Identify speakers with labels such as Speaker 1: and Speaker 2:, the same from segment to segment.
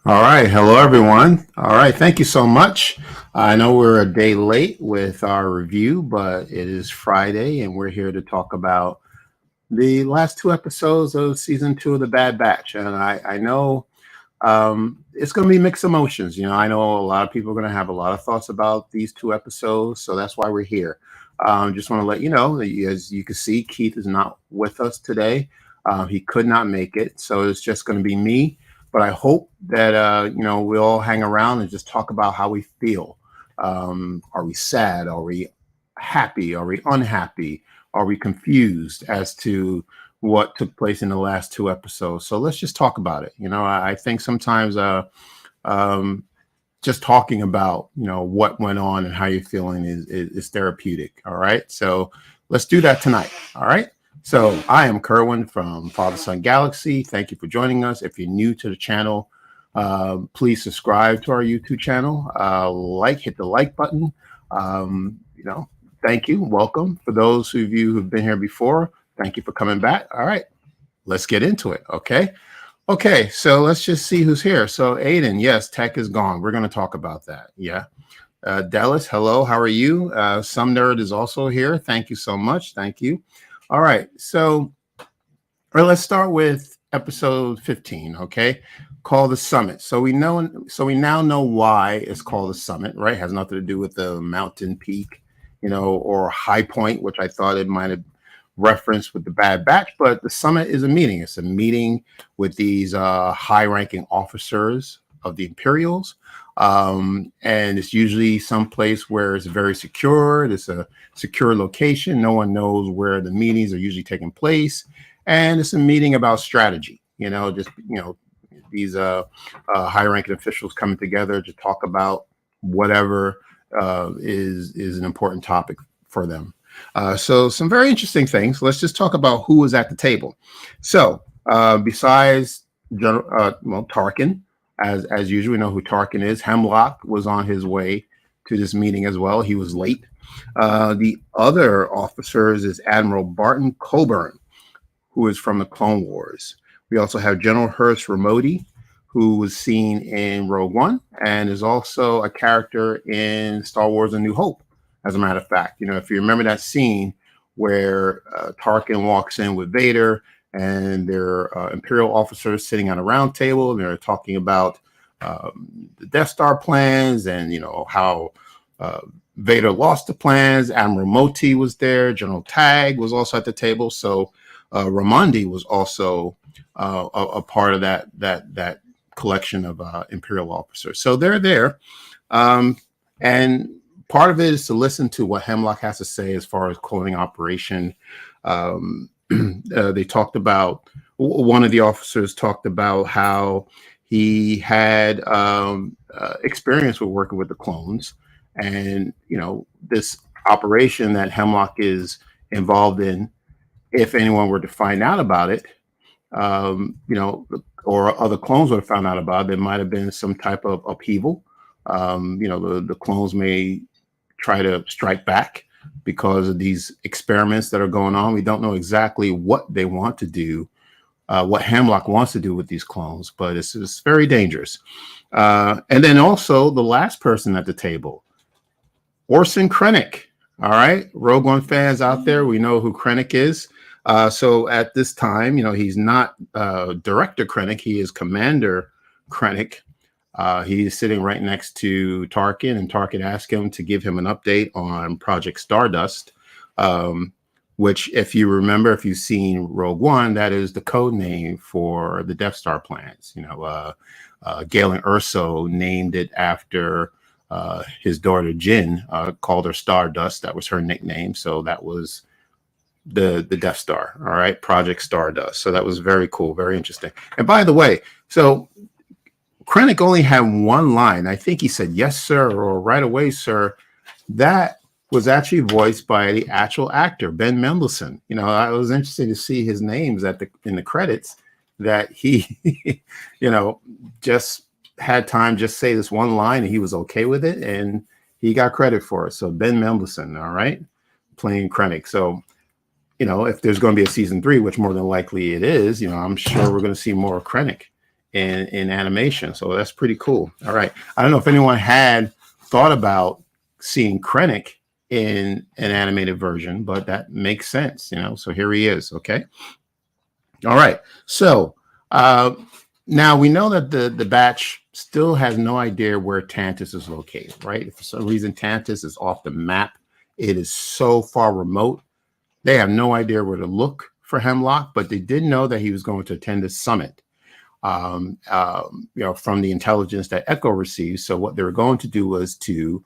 Speaker 1: All right. Hello, everyone. All right. Thank you so much. I know we're a day late with our review, but it is Friday, and we're here to talk about the last two episodes of season two of The Bad Batch. And I know it's going to be mixed emotions. I know a lot of people are going to have a lot of thoughts about these two episodes, so that's why we're here. Just want to let you know that, as you can see, Keith is not with us today. He could not make it, so it's just going to be me. But I hope that we all hang around and just talk about how we feel. Are we sad? Are we happy? Are we unhappy? Are we confused as to what took place in the last two episodes? So let's just talk about it. I think sometimes just talking about what went on and how you're feeling is therapeutic. All right, so let's do that tonight. All right. So I am Kerwin from Father Son Galaxy. Thank you for joining us. If you're new to the channel, please subscribe to our YouTube channel. Hit the like button. Thank you. Welcome. For those of you who've been here before, thank you for coming back. All right, let's get into it. Okay, so let's just see who's here. So Aiden, yes, Tech is gone. We're going to talk about that. Yeah. Dallas, hello. How are you? Some Nerd is also here. Thank you so much. Thank you. All right, so let's start with episode 15, okay? Called the Summit. So we now know why it's called the Summit, right? It has nothing to do with the mountain peak, or high point, which I thought it might have referenced with the Bad Batch, but the Summit is a meeting. It's a meeting with these high-ranking officers of the Imperials. And it's usually someplace where it's very secure. It's a secure location. No one knows where the meetings are usually taking place. And it's a meeting about strategy, these high-ranking officials coming together to talk about whatever is an important topic for them. So some very interesting things. Let's just talk about who was at the table. So besides Tarkin, as usual, we know who Tarkin is. Hemlock was on his way to this meeting as well. He was late. The other officers is Admiral Barton Coburn, who is from the Clone Wars. We also have General Hurst Romodi, who was seen in Rogue One and is also a character in Star Wars: A New Hope. As a matter of fact, if you remember that scene where Tarkin walks in with Vader and there are Imperial officers sitting on a round table, and they're talking about the Death Star plans and, how Vader lost the plans. Admiral Moti was there. General Tagg was also at the table. So Romodi was also a part of that collection of Imperial officers. So they're there. And part of it is to listen to what Hemlock has to say as far as cloning operation. They talked about, one of the officers talked about how he had experience with working with the clones, and this operation that Hemlock is involved in, if anyone were to find out about it, or other clones would have found out about it, there might have been some type of upheaval. The clones may try to strike back because of these experiments that are going on. We don't know exactly what they want to do, what Hemlock wants to do with these clones, but it's very dangerous. And then also the last person at the table, Orson Krennic. All right, Rogue One fans out there, we know who Krennic is. So at this time, he's not Director Krennic, he is Commander Krennic. He's sitting right next to Tarkin, and Tarkin asked him to give him an update on Project Stardust, which, if you remember, if you've seen Rogue One, that is the code name for the Death Star plans. Galen Erso named it after his daughter Jyn, called her Stardust. That was her nickname. So that was the Death Star. All right, Project Stardust. So that was very cool, very interesting. And by the way, so Krennic only had one line. I think he said, "Yes, sir," or "Right away, sir." That was actually voiced by the actual actor, Ben Mendelsohn. I was interested to see his names in the credits, that he, just had time just say this one line and he was okay with it, and he got credit for it. So Ben Mendelsohn, all right, playing Krennic. So, if there's going to be a season 3, which more than likely it is, I'm sure we're going to see more of Krennic in animation. So that's pretty cool. All right. I don't know if anyone had thought about seeing Krennic in an animated version, but that makes sense, you know. So here he is. Okay. All right. So now we know that the batch still has no idea where Tantiss is located, right? If for some reason Tantiss is off the map, it is so far remote. They have no idea where to look for Hemlock, but they did know that he was going to attend this summit, you know, from the intelligence that Echo received. So what they were going to do was to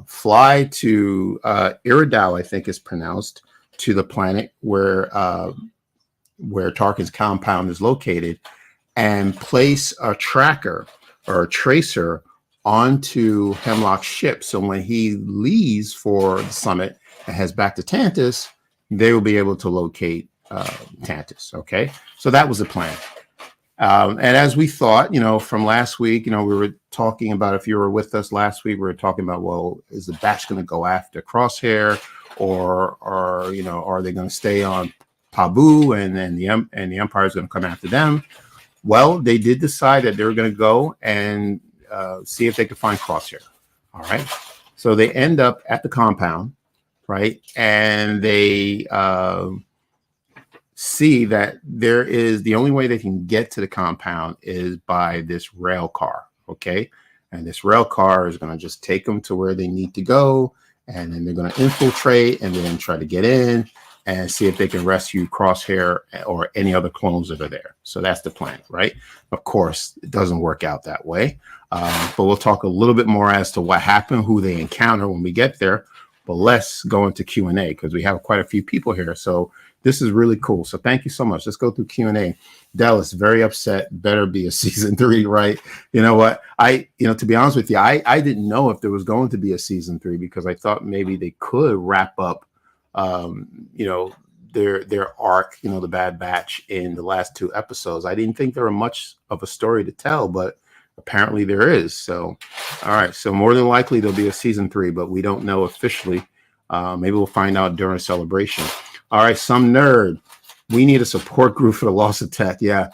Speaker 1: fly to Eriadu, I think is pronounced, to the planet where Tarkin's compound is located, and place a tracker or a tracer onto Hemlock's ship. So when he leaves for the summit and heads back to Tantiss, they will be able to locate Tantiss. Okay, so that was the plan. And as we thought, you know, from last week, you know, we were talking about, if you were with us last week, we were talking about, well, is the batch going to go after Crosshair, or you know, are they going to stay on Pabu, and then the Empire is going to come after them? Well, they did decide that they were going to go and see if they could find Crosshair. All right, so they end up at the compound, right, and they see that there is, the only way they can get to the compound is by this rail car. Okay, and this rail car is going to just take them to where they need to go, and then they're going to infiltrate and then try to get in and see if they can rescue Crosshair or any other clones that are there. So that's the plan, right? Of course, it doesn't work out that way, but we'll talk a little bit more as to what happened, who they encounter when we get there. But let's go into Q&A because we have quite a few people here. So this is really cool. So thank you so much. Let's go through Q&A. Dallas, very upset. Better be a season 3, right? You know what? To be honest with you, I didn't know if there was going to be a season 3 because I thought maybe they could wrap up, you know, their arc, you know, the Bad Batch in the last 2 episodes. I didn't think there were much of a story to tell, but apparently there is. So, all right. So more than likely there'll be a season 3, but we don't know officially. Maybe we'll find out during Celebration. All right. Some nerd. We need a support group for the loss of Tech. Yeah.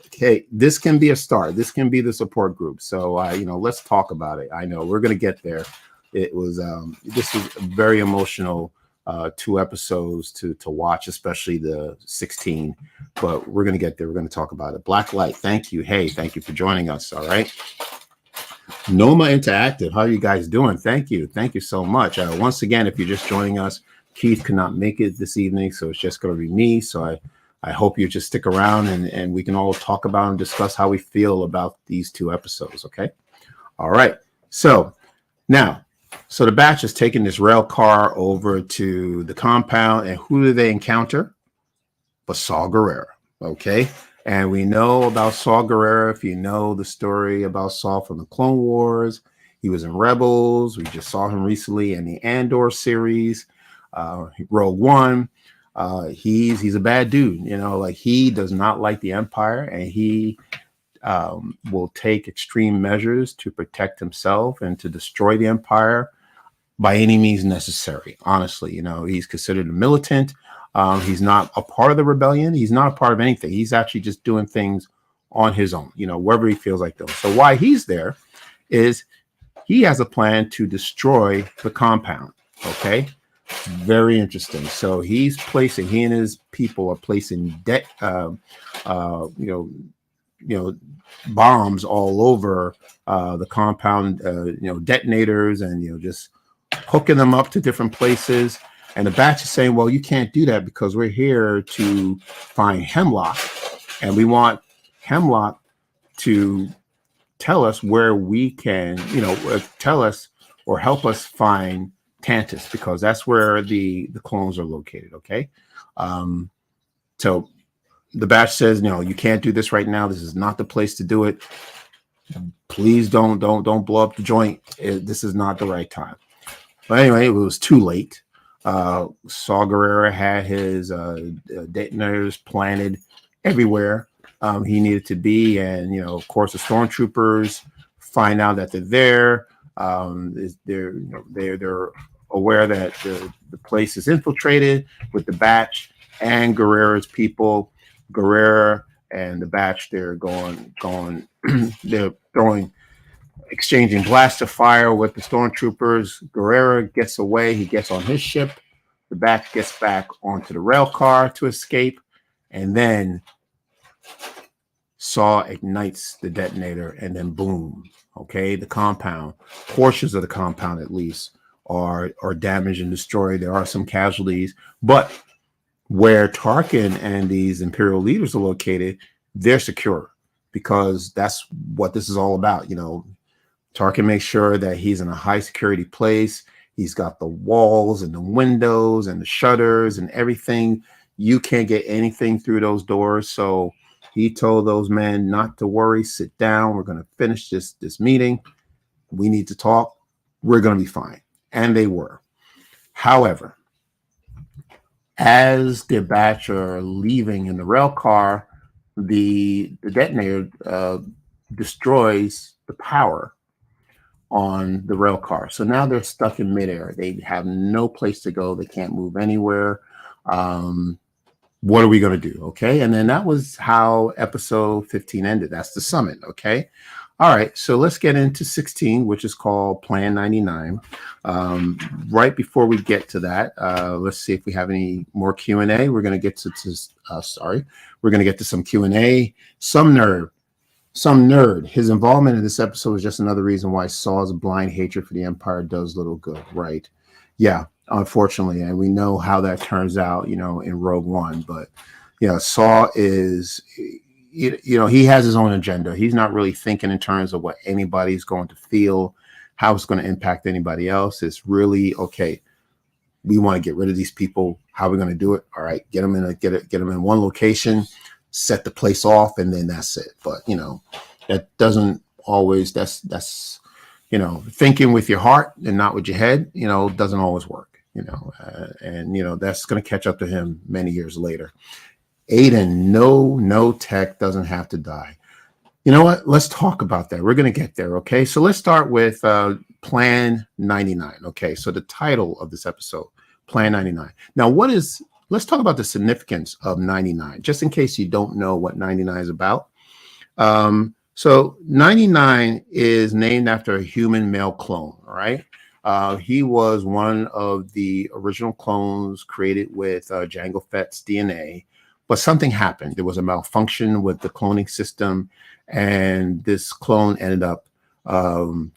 Speaker 1: Okay. This can be a start. This can be the support group. So, you know, let's talk about it. I know we're going to get there. It was, this is a very emotional 2 episodes to watch, especially the 16, but we're going to get there. We're going to talk about it. Black Light, thank you. Hey, thank you for joining us. All right. Noma Interactive, how are you guys doing? Thank you so much. Once again, if you're just joining us, Keith could not make it this evening, so it's just going to be me. So I hope you just stick around and we can all talk about and discuss how we feel about these 2 episodes. Okay. All right. So now, so the batch is taking this rail car over to the compound, and who do they encounter? But Saw Gerrera. Okay. And we know about Saw Gerrera. If you know the story about Saw from the Clone Wars, he was in Rebels. We just saw him recently in the Andor series, Rogue One. He's a bad dude, you know, like he does not like the Empire, and he will take extreme measures to protect himself and to destroy the Empire by any means necessary. Honestly, you know, he's considered a militant. He's not a part of the rebellion. He's not a part of anything. He's actually just doing things on his own, you know, wherever he feels like doing. So why he's there is he has a plan to destroy the compound. Okay. Very interesting. So he and his people are placing bombs all over the compound, detonators, and just hooking them up to different places. And the batch is saying, well, you can't do that because we're here to find Hemlock, and we want Hemlock to tell us where we can, tell us or help us find Tantiss, because that's where the clones are located. Okay. So the batch says, no, you can't do this right now. This is not the place to do it. Please don't blow up the joint. This is not the right time. But anyway, it was too late. Saw Gerrera had his detonators planted everywhere he needed to be, and of course the stormtroopers find out that they're there. They're aware that the place is infiltrated with the batch and Gerrera's people. Gerrera and the batch, they're they're exchanging blaster fire with the stormtroopers. Guerrera gets away. He gets on his ship. The batch gets back onto the rail car to escape, and then Saw ignites the detonator, and then boom. Okay, the compound, portions of the compound at least, are damaged and destroyed. There are some casualties, but where Tarkin and these Imperial leaders are located, they're secure, because that's what this is all about. Tarkin makes sure that he's in a high security place. He's got the walls and the windows and the shutters and everything. You can't get anything through those doors. So he told those men not to worry, sit down. We're going to finish this meeting. We need to talk. We're going to be fine. And they were. However, as the batch are leaving in the rail car, the detonator destroys the power on the rail car. So now they're stuck in midair. They have no place to go. They can't move anywhere. What are we going to do? Okay. And then that was how episode 15 ended. That's the summit. Okay. All right. So let's get into 16, which is called Plan 99. Right before we get to that, let's see if we have any more Q&A. We're going to get to we're going to get to some Q&A. Some nerd. His involvement in this episode is just another reason why Saw's blind hatred for the Empire does little good. Right. Yeah. Unfortunately, and we know how that turns out, in Rogue One. But, Saw is, he has his own agenda. He's not really thinking in terms of what anybody's going to feel, how it's going to impact anybody else. It's really, okay, we want to get rid of these people. How are we going to do it? All right, get them in one location, set the place off, and then that's it. But, that doesn't always, that's thinking with your heart and not with your head, doesn't always work. That's going to catch up to him many years later. Aiden, no tech doesn't have to die. You know what? Let's talk about that. We're going to get there. Okay. So let's start with Plan 99. Okay. So the title of this episode, Plan 99. Now, let's talk about the significance of 99, just in case you don't know what 99 is about. So 99 is named after a human male clone. All right. He was one of the original clones created with Jango Fett's DNA, but something happened. There was a malfunction with the cloning system, and this clone ended up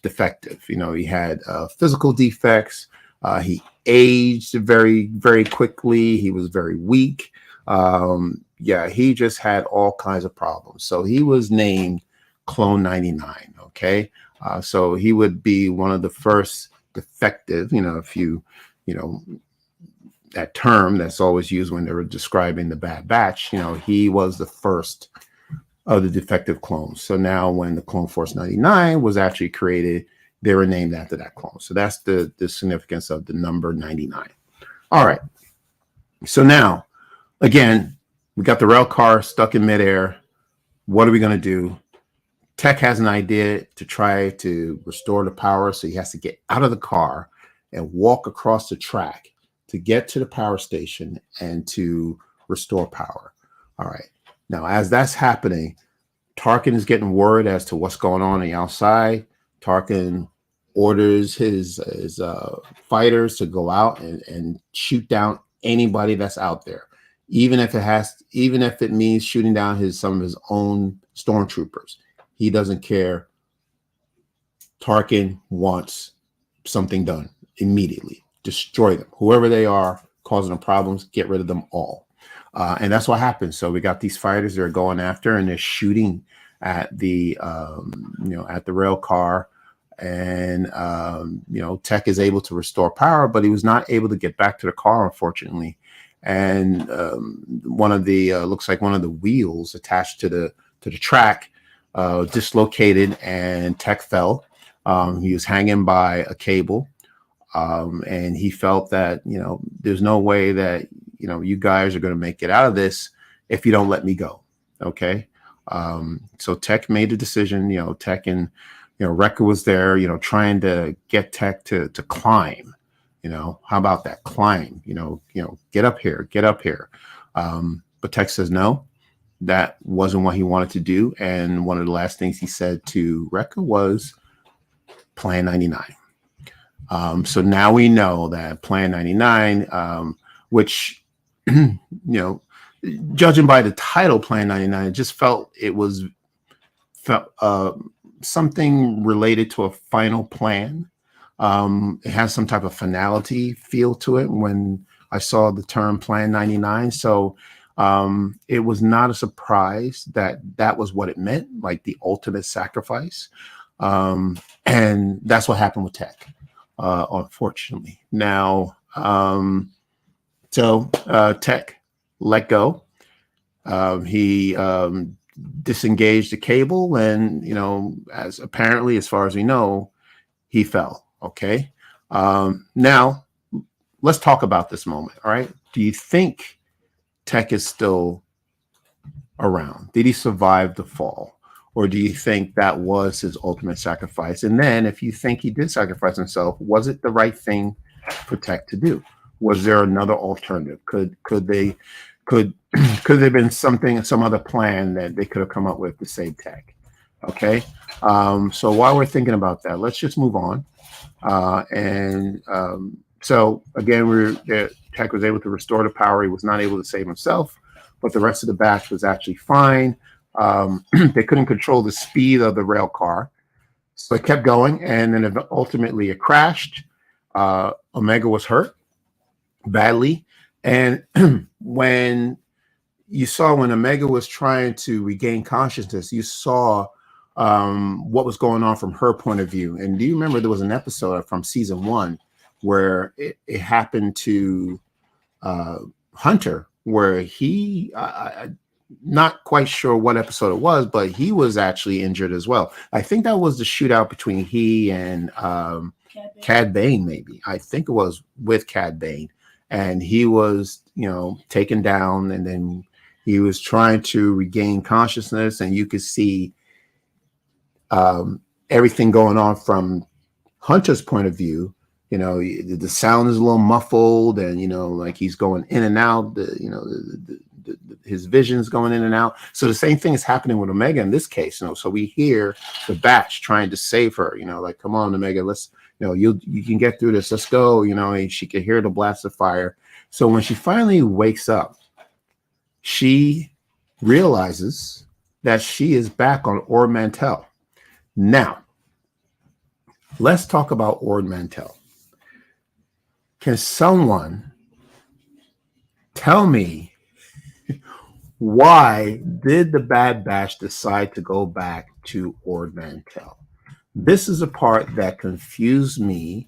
Speaker 1: defective. He had physical defects. He aged very, very quickly. He was very weak. He just had all kinds of problems. So he was named Clone 99. Okay. So he would be one of the first defective, if that term that's always used when they were describing the Bad Batch, he was the first of the defective clones. So now when the Clone Force 99 was actually created, they were named after that clone. So that's the significance of the number 99. All right. So now, again, we got the rail car stuck in midair. What are we going to do? Tech has an idea to try to restore the power, so he has to get out of the car and walk across the track to get to the power station and to restore power. All right. Now, as that's happening, Tarkin is getting word as to what's going on the outside. Tarkin orders his fighters to go out and shoot down anybody that's out there, even if it means shooting down some of his own stormtroopers. He doesn't care. Tarkin wants something done immediately. Destroy them. Whoever they are, causing them problems, get rid of them all. And that's what happens. So we got these fighters that are going after, and they're shooting at the rail car. And, Tech is able to restore power, but he was not able to get back to the car, unfortunately. And looks like one of the wheels attached to the track dislocated, and Tech fell. He was hanging by a cable, and he felt that there's no way that you guys are going to make it out of this if you don't let me go. Okay. So Tech made the decision. Tech and Wrecker was there, trying to get Tech to climb. How about that? Climb. Get up here. But Tech says no. that wasn't what he wanted to do. And one of the last things he said to Wrecker was Plan 99. So now we know that Plan 99, which, judging by the title Plan 99, it just felt something related to a final plan. It has some type of finality feel to it when I saw the term Plan 99. So it was not a surprise that was what it meant, like the ultimate sacrifice. And that's what happened with Tech, unfortunately. Now, Tech let go. He disengaged the cable, and as far as we know, he fell. Okay. Now let's talk about this moment. All right. Do you think Tech is still around? Did he survive the fall? Or do you think that was his ultimate sacrifice? And then if you think he did sacrifice himself, was it the right thing for Tech to do? Was there another alternative? Could there have been some other plan that they could have come up with to save Tech? Okay. So while we're thinking about that, let's just move on. So again, Tech was able to restore the power. He was not able to save himself, but the rest of the batch was actually fine. They couldn't control the speed of the rail car, so it kept going, and then ultimately it crashed. Omega was hurt badly, and when Omega was trying to regain consciousness, you saw what was going on from her point of view. And do you remember there was an episode from season 1 where it happened to Hunter, where he not quite sure what episode it was, but he was actually injured as well. I think that was the shootout between he and Cad Bane, maybe. I think it was with Cad Bane, and he was taken down, and then he was trying to regain consciousness, and you could see everything going on from Hunter's point of view. The sound is a little muffled, and like he's going in and out. His vision's going in and out. So the same thing is happening with Omega in this case. So we hear the batch trying to save her. Like, come on, Omega, let's. You can get through this. Let's go. And she could hear the blast of fire. So when she finally wakes up, she realizes that she is back on Ord Mantell. Now, let's talk about Ord Mantell. Can someone tell me why did the Bad Batch decide to go back to Ord Mantell? This is a part that confused me.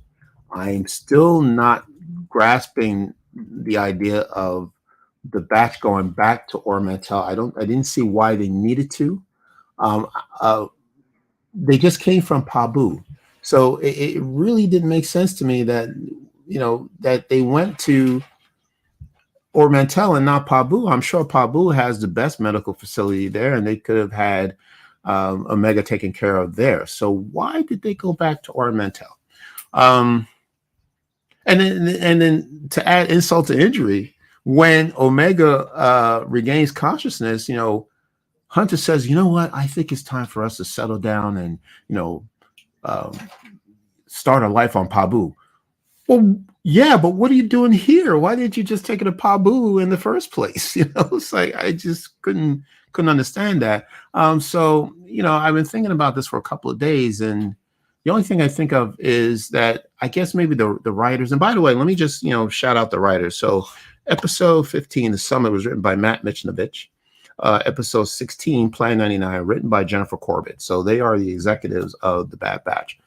Speaker 1: I'm still not grasping the idea of the batch going back to Ord Mantell. I didn't see why they needed to. They just came from Pabu. So it really didn't make sense to me that that they went to Ord Mantell and not Pabu. I'm sure Pabu has the best medical facility there, and they could have had Omega taken care of there. So why did they go back to Ord Mantell? And then to add insult to injury, when Omega regains consciousness, Hunter says, "You know what? I think it's time for us to settle down and start a life on Pabu." Well, yeah, but what are you doing here? Why didn't you just take it to Pabu in the first place? It's like I just couldn't understand that. So I've been thinking about this for a couple of days, and the only thing I think of is that I guess maybe the writers. And by the way, let me just shout out the writers. So episode 15, The Summit, was written by Matt Michnovetz. Episode 16, Plan 99, written by Jennifer Corbett. So they are the executives of the Bad Batch,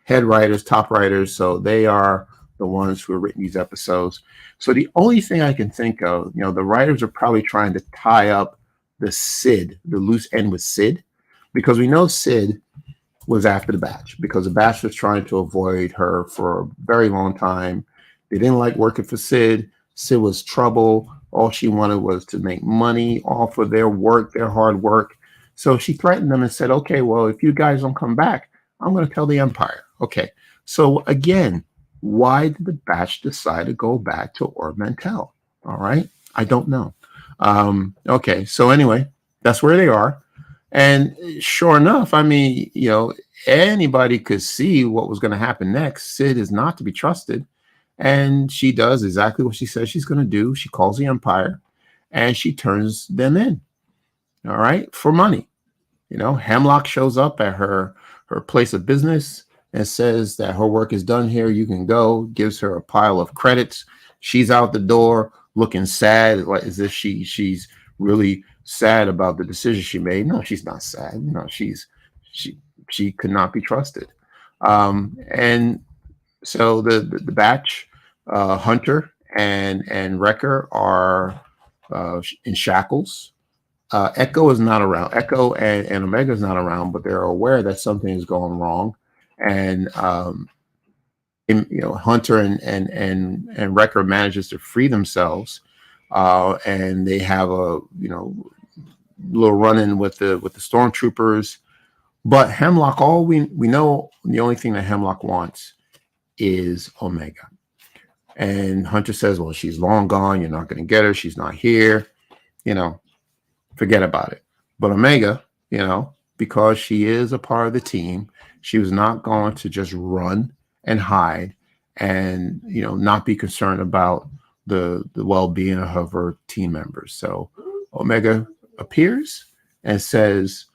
Speaker 1: head writers, top writers. So they are the ones who have written these episodes. So the only thing I can think of, the writers are probably trying to tie up the loose end with Sid, because we know Sid was after the batch because the batch was trying to avoid her for a very long time. They didn't like working for Sid. Sid was trouble. All she wanted was to make money off of their work, their hard work. So she threatened them and said, okay, well, if you guys don't come back, I'm going to tell the Empire. Okay. So again, why did the batch decide to go back to Ord Mantell? All right. I don't know. Okay. So anyway, That's where they are. And sure enough, I mean, anybody could see what was going to happen next. Sid is not to be trusted. And she does exactly what she says she's going to do. She calls the Empire and she turns them in, all right, for money. Hemlock shows up at her place of business and says that her work is done here. You can go, gives her a pile of credits. She's out the door looking sad, like as if she's really sad about the decision she made. No, she's not sad. She could not be trusted. And so the batch, Hunter and Wrecker are in shackles. Echo is not around. Echo and Omega is not around, but they're aware that something is going wrong. And Hunter and Wrecker manages to free themselves, and they have a little run-in with the stormtroopers. But Hemlock, all we know, the only thing that Hemlock wants is Omega. And Hunter says, well, she's long gone. You're not going to get her. She's not here. Forget about it. But Omega, because she is a part of the team, she was not going to just run and hide and, not be concerned about the well-being of her team members. So Omega appears and says,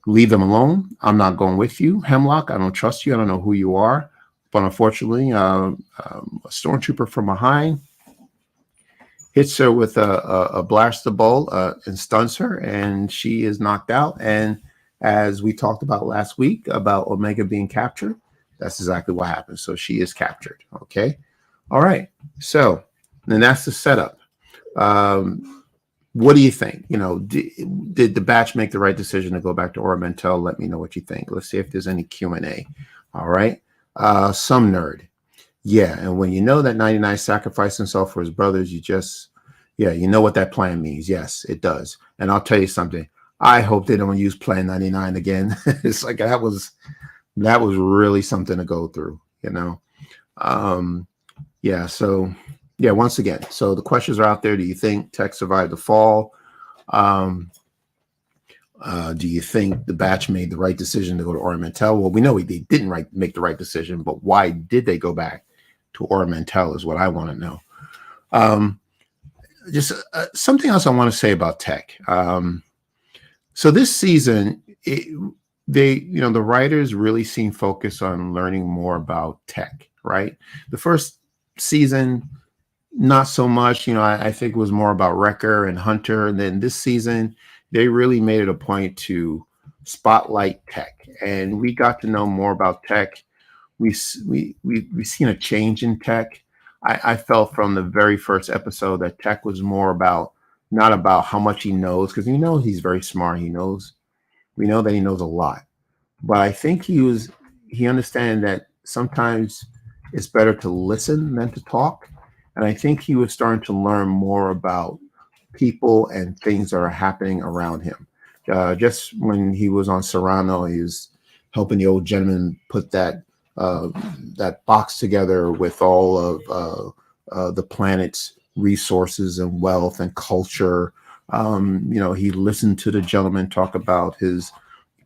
Speaker 1: leave them alone. I'm not going with you, Hemlock. I don't trust you. I don't know who you are. But unfortunately, a stormtrooper from behind hits her with a blaster bolt and stuns her, and she is knocked out. And as we talked about last week about Omega being captured, that's exactly what happened. So she is captured. Okay. All right. So then that's the setup. What do you think? Did the batch make the right decision to go back to Ora Mantell? Let me know what you think. Let's see if there's any Q&A. All right. Some nerd. Yeah, and when you know that 99 sacrificed himself for his brothers, you know what that plan means. Yes, it does. And I'll tell you something. I hope they don't use Plan 99 again. It's like that was really something to go through, once again. So the questions are out there. Do you think Tech survived the fall? Do you think the batch made the right decision to go to Ora Mantell? Well, we know they didn't make the right decision, but why did they go back to Ora Mantell is what I want to know. Just something else I want to say about Tech. So this season, the writers really seem focused on learning more about Tech, right? The first season, not so much. I think it was more about Wrecker and Hunter, and then this season they really made it a point to spotlight Tech, and we got to know more about Tech. We've seen a change in Tech. I felt from the very first episode that Tech was more about not about how much he knows, because he's very smart. We know that he knows a lot, but I think he understands that sometimes it's better to listen than to talk, and I think he was starting to learn more about people and things that are happening around him. Just when he was on Serrano, he was helping the old gentleman put that box together with all of the planet's resources and wealth and culture. He listened to the gentleman talk about his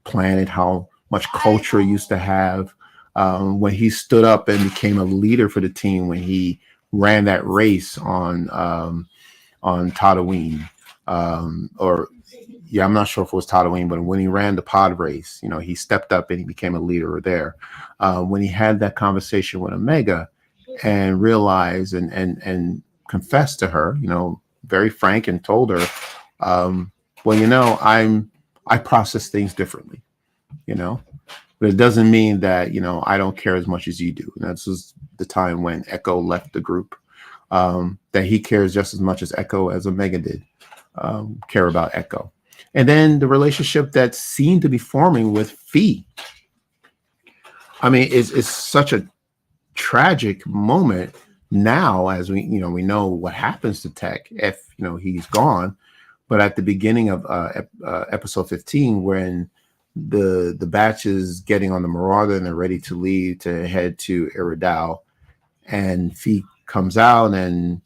Speaker 1: planet, how much culture he used to have. When he stood up and became a leader for the team, when he ran that race on Tatooine, I'm not sure if it was Tatooine, but when he ran the pod race, he stepped up and he became a leader there. When he had that conversation with Omega and realized and confessed to her, very frank, and told her, I process things differently, but it doesn't mean that, I don't care as much as you do. And that's just the time when Echo left the group. That he cares just as much as Echo as Omega did care about Echo. And then the relationship that seemed to be forming with Fee. I mean, it's such a tragic moment now, as we know what happens to Tech if he's gone. But at the beginning of episode 15, when the batch is getting on the Marauder and they're ready to leave to head to Eriadu, and Fee comes out and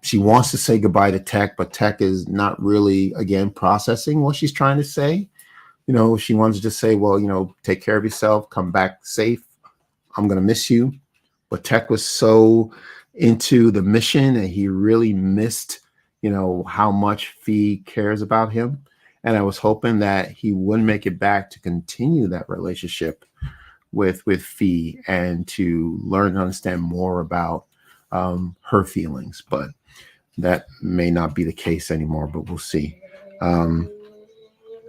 Speaker 1: She wants to say goodbye to Tech, but Tech is not really, again, processing what she's trying to say. She wants to just say, well, take care of yourself, come back safe. I'm going to miss you. But Tech was so into the mission and he really missed, how much Fee cares about him. And I was hoping that he wouldn't make it back to continue that relationship with Fee and to learn and understand more about her feelings. But that may not be the case anymore, but we'll see. All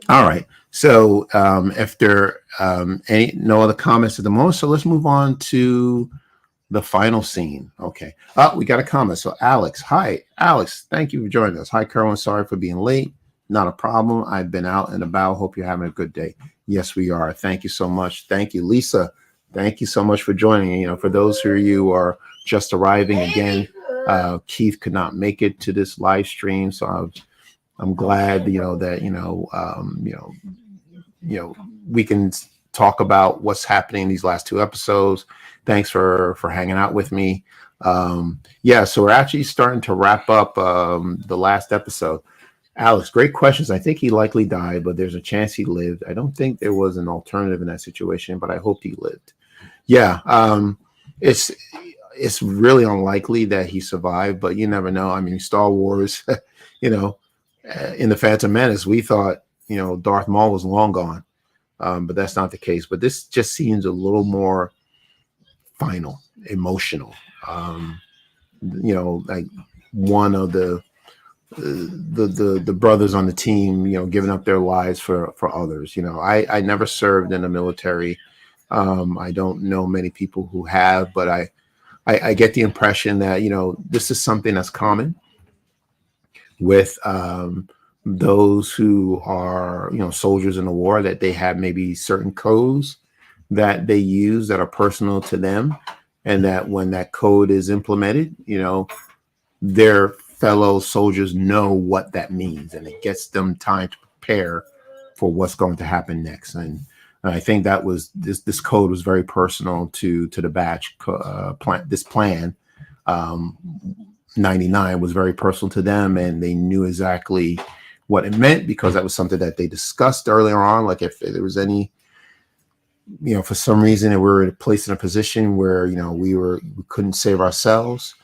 Speaker 1: right. So if there no other comments at the moment, so let's move on to the final scene. Okay. We got a comment. So Alex, hi, Alex. Thank you for joining us. Hi, Kerwin. Sorry for being late. Not a problem. I've been out and about. Hope you're having a good day. Yes, we are. Thank you so much. Thank you, Lisa. Thank you so much for joining. For those of you who are just arriving again, Keith could not make it to this live stream, so I'm glad that we can talk about what's happening in these last two episodes. Thanks for hanging out with me. So we're actually starting to wrap up the last episode. Alex, great questions. I think he likely died, but there's a chance he lived. I don't think there was an alternative in that situation, but I hope he lived. It's really unlikely that he survived, but you never know. I mean, Star Wars, in the Phantom Menace, we thought, Darth Maul was long gone, but that's not the case. But this just seems a little more final, emotional. Like one of the brothers on the team, giving up their lives for others. I never served in the military. I don't know many people who have, but I get the impression that, this is something that's common with those who are, soldiers in the war, that they have maybe certain codes that they use that are personal to them. And that when that code is implemented, their fellow soldiers know what that means, and it gets them time to prepare for what's going to happen next. And I think that was this code was very personal to the batch plan. This plan 99 was very personal to them, and they knew exactly what it meant because that was something that they discussed earlier on. Like if there was any, for some reason we were placed in a position where we couldn't save ourselves,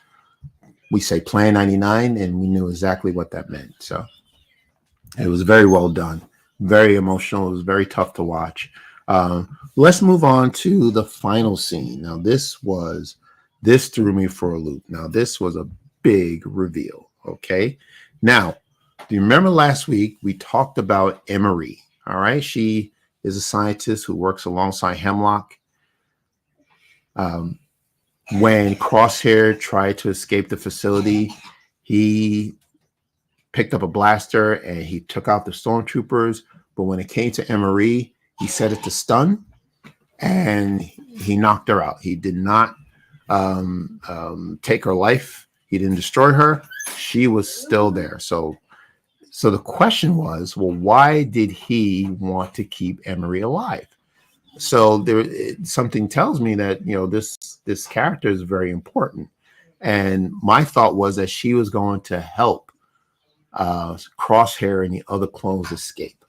Speaker 1: we say Plan 99, and we knew exactly what that meant. So it was very well done, very emotional. It was very tough to watch. Let's move on to the final scene. Now, this threw me for a loop. Now, this was a big reveal. Okay. Now, do you remember last week we talked about Emery? All right. She is a scientist who works alongside Hemlock. When Crosshair tried to escape the facility, he picked up a blaster and he took out the stormtroopers. But when it came to Emery, he set it to stun and he knocked her out. He did not take her life. He didn't destroy her. She was still there. So the question was, well, why did he want to keep Emery alive? So something tells me that, this character is very important. And my thought was that she was going to help Crosshair and the other clones escape.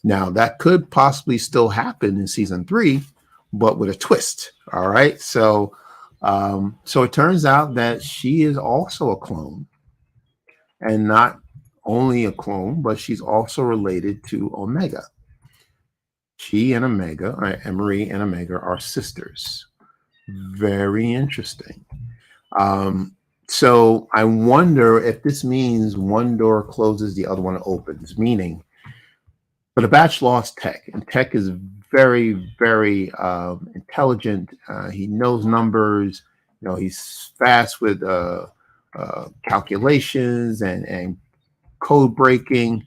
Speaker 1: Now, that could possibly still happen in season 3, but with a twist. All right. So it turns out that she is also a clone, and not only a clone, but she's also related to Omega. She and Omega, Emery and Omega, are sisters. Very interesting. So I wonder if this means one door closes, the other one opens, meaning, but the batch lost Tech, and Tech is very, very intelligent. He knows numbers. He's fast with calculations and code breaking.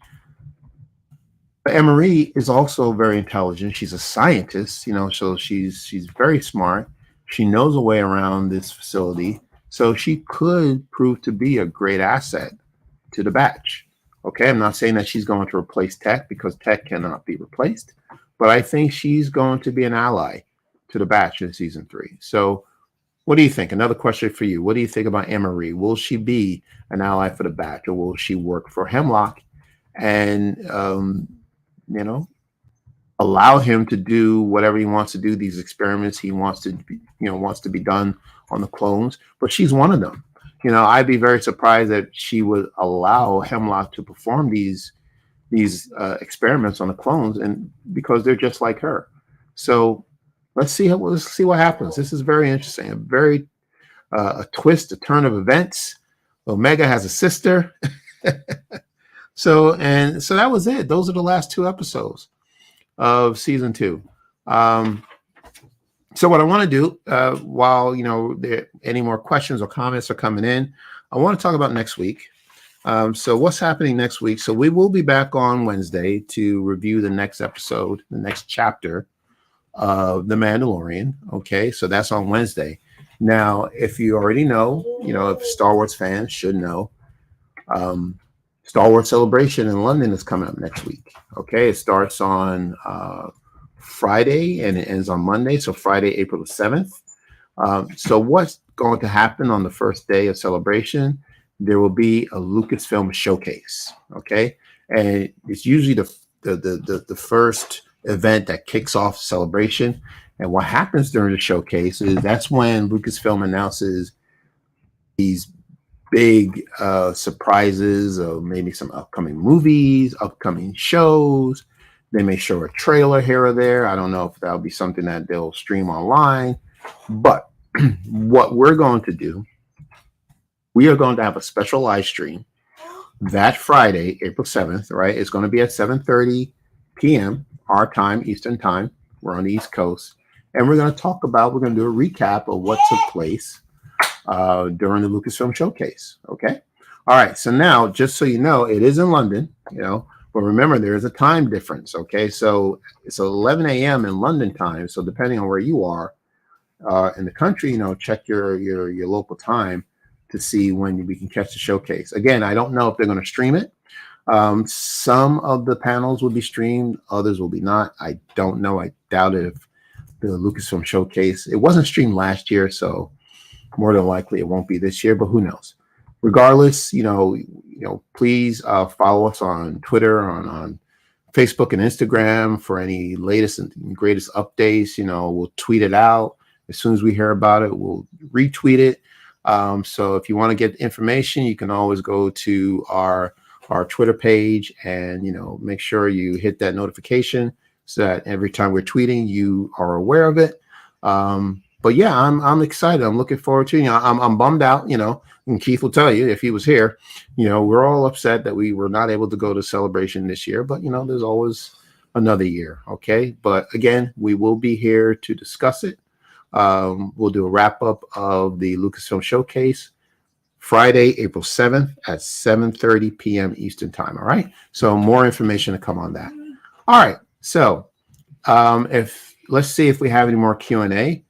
Speaker 1: But Emery is also very intelligent. She's a scientist, so she's very smart. She knows a way around this facility, so she could prove to be a great asset to the batch. Okay, I'm not saying that she's going to replace Tech, because Tech cannot be replaced, but I think she's going to be an ally to the batch in season 3. So What do you think? Another question for you. What do you think about Anne-Marie? Will she be an ally for the Batch, or will she work for Hemlock and you know, allow him to do whatever he wants to do, these experiments he wants to be, wants to be done on the clones? But she's one of them. I'd be very surprised that she would allow Hemlock to perform these experiments on the clones, and because they're just like her. So let's see what happens. This is very interesting. A very a twist, a turn of events. Omega has a sister. So that was it. Those are the last 2 episodes of season 2. So what I want to do, while there any more questions or comments are coming in, I want to talk about next week. So what's happening next week? So we will be back on Wednesday to review the next episode, the next chapter of The Mandalorian. Okay, so that's on Wednesday. Now, if you already know, if Star Wars fans should know, Star Wars Celebration in London is coming up next week. Okay, it starts on Friday and it ends on Monday. So Friday, April the 7th. So what's going to happen on the first day of Celebration? There will be a Lucasfilm showcase. Okay, and it's usually the first event that kicks off Celebration. And what happens during the showcase is that's when Lucasfilm announces these big surprises of maybe some upcoming movies, upcoming shows. They may show a trailer here or there. I don't know if that'll be something that they'll stream online. But what we're going to do, we are going to have a special live stream that Friday, April 7th, right? It's going to be at 7:30 p.m. our time, Eastern time. We're on the East Coast. And we're going to do a recap of what took place during the Lucasfilm showcase. Okay. All right. So now, just so you know, it is in London, but remember there is a time difference. Okay. So it's 11 a.m. in London time. So depending on where you are in the country, check your local time to see when we can catch the showcase. Again, I don't know if they're going to stream it. Some of the panels will be streamed, others will be not. I don't know. I doubt it. If the Lucasfilm showcase, it wasn't streamed last year, so more than likely it won't be this year, but who knows? Regardless, please follow us on Twitter, on Facebook and Instagram for any latest and greatest updates. We'll tweet it out as soon as we hear about it. We'll retweet it. So if you want to get information, you can always go to our Twitter page and make sure you hit that notification so that every time we're tweeting, you are aware of it. But yeah, I'm excited. I'm looking forward to. I'm bummed out. And Keith will tell you if he was here. We're all upset that we were not able to go to Celebration this year. But there's always another year. Okay. But again, we will be here to discuss it. We'll do a wrap up of the Lucasfilm showcase Friday, April 7th at 7:30 p.m. Eastern time. All right. So more information to come on that. All right. So let's see if we have any more Q&A.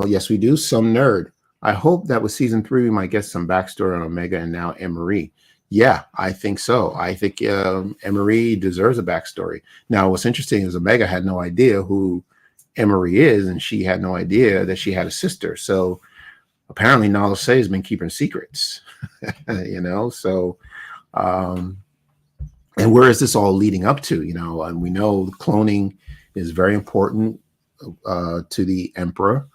Speaker 1: Yes, we do. Some nerd. I hope that with season 3, we might get some backstory on Omega and now Anne-Marie. Yeah, I think so. I think Anne-Marie deserves a backstory. Now, what's interesting is Omega had no idea who Anne-Marie is, and she had no idea that she had a sister. So apparently Nala Se has been keeping secrets, so and where is this all leading up to? And we know cloning is very important to the Emperor.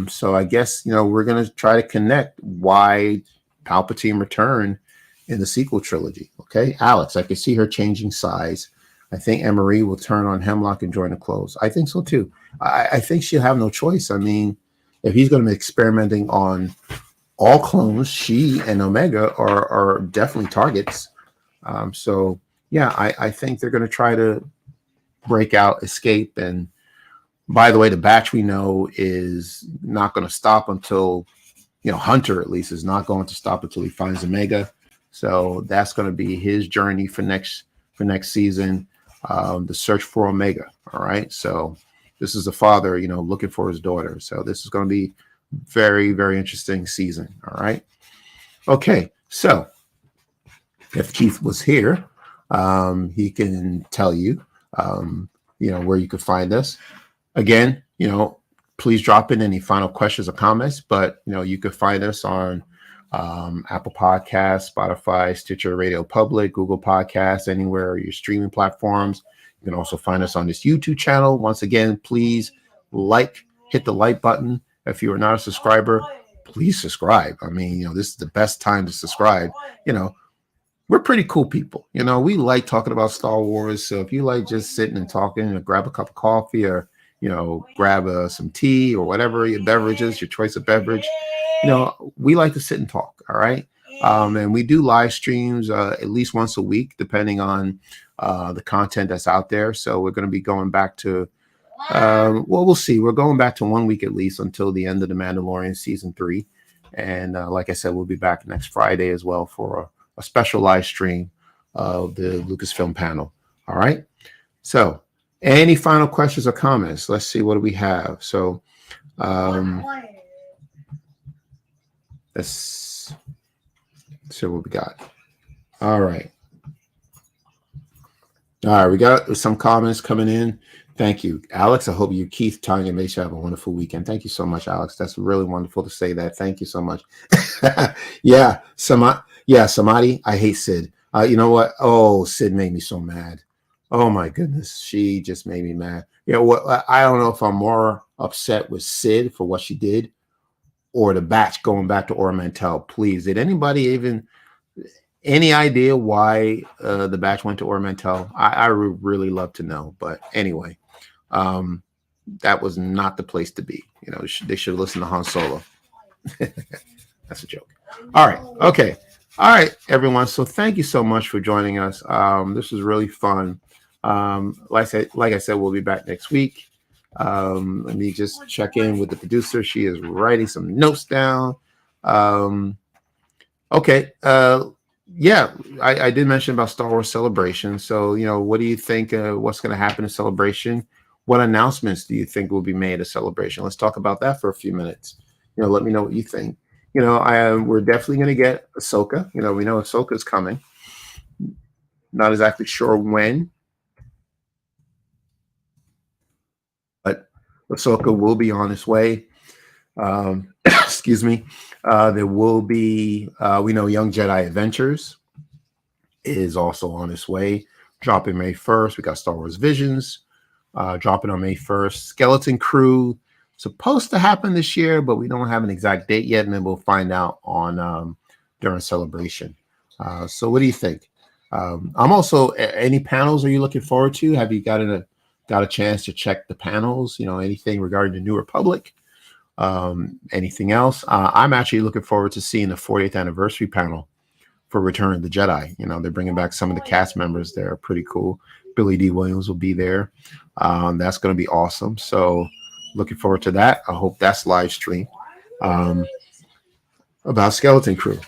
Speaker 1: So I guess, we're going to try to connect why Palpatine returned in the sequel trilogy. Okay. Alex, I can see her changing size. I think Anne-Marie will turn on Hemlock and join the clones. I think so too. I think she'll have no choice. I mean, if he's going to be experimenting on all clones, she and Omega are definitely targets. So yeah, I think they're going to try to break out, escape. And by the way, the batch we know is not going to stop until, Hunter at least is not going to stop until he finds Omega. So that's going to be his journey for next season, the search for Omega. All right. So this is a father, looking for his daughter. So this is going to be very, very interesting season. All right. Okay. So if Keith was here, he can tell you, where you could find us. Again, Please drop in any final questions or comments, but you can find us on Apple Podcasts, Spotify, Stitcher Radio Public, Google Podcasts, anywhere your streaming platforms. You can also find us on this YouTube channel. Once again, please hit the like button. If you are not a subscriber, please subscribe. I mean, this is the best time to subscribe. We're pretty cool people. We like talking about Star Wars. So if you like just sitting and talking, grab a cup of coffee or, grab some tea or whatever your beverages, your choice of beverage. We like to sit and talk. All right. And we do live streams at least once a week, depending on the content that's out there. So we're going to be going back to, we'll see. We're going back to 1 week at least until the end of The Mandalorian season 3. And like I said, we'll be back next Friday as well for a special live stream of the Lucasfilm panel. All right. So any final questions or comments? Let's see. What do we have? So let's see what we got. All right. We got some comments coming in. Thank you, Alex. I hope you, Keith, Tanya, and Maisha have a wonderful weekend. Thank you so much, Alex. That's really wonderful to say that. Thank you so much. Samadhi. I hate Sid. You know what? Oh, Sid made me so mad. Oh my goodness, she just made me mad. What? I don't know if I'm more upset with Sid for what she did, or the batch going back to Ora Mantell. Please, did anybody even any idea why the batch went to Ora Mantell? I would really love to know. But anyway, that was not the place to be. They should listen to Han Solo. That's a joke. All right. Okay. All right, everyone. So thank you so much for joining us. This was really fun. Like I said, we'll be back next week. Let me just check in with the producer. She is writing some notes down. Okay. Yeah, I did mention about Star Wars Celebration. So, what do you think? What's going to happen in Celebration? What announcements do you think will be made at Celebration? Let's talk about that for a few minutes. Let me know what you think. We're definitely going to get Ahsoka. We know Ahsoka is coming. Not exactly sure when, but Ahsoka will be on its way. Excuse me. There will be, we know Young Jedi Adventures is also on its way, dropping May 1st. We got Star Wars Visions dropping on May 1st. Skeleton Crew supposed to happen this year, but we don't have an exact date yet, and then we'll find out on during Celebration. So what do you think? I'm also, any panels are you looking forward to? Have you got a chance to check the panels? Anything regarding the New Republic? Anything else? I'm actually looking forward to seeing the 40th anniversary panel for Return of the Jedi. They're bringing back some of the cast members. They're pretty cool. Billy D. Williams will be there. That's going to be awesome. So looking forward to that. I hope that's live stream. About Skeleton Crew.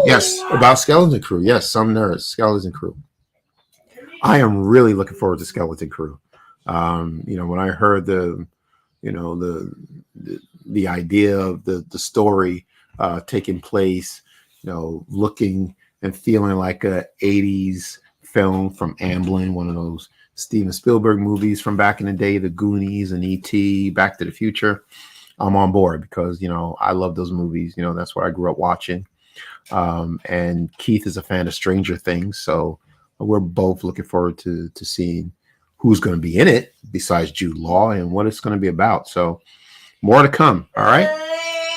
Speaker 1: Yes, about Skeleton Crew. Yes, some nerds. Skeleton Crew. I am really looking forward to Skeleton Crew. When I heard the idea of the story taking place, looking and feeling like a 80s film from Amblin, one of those Steven Spielberg movies from back in the day, The Goonies and E.T., Back to the Future. I'm on board because, I love those movies. That's what I grew up watching. And Keith is a fan of Stranger Things. So we're both looking forward to seeing who's going to be in it besides Jude Law and what it's going to be about. So more to come. All right.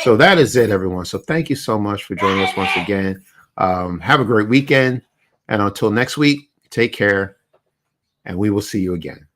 Speaker 1: So that is it, everyone. So thank you so much for joining us once again. Have a great weekend. And until next week, take care. And we will see you again.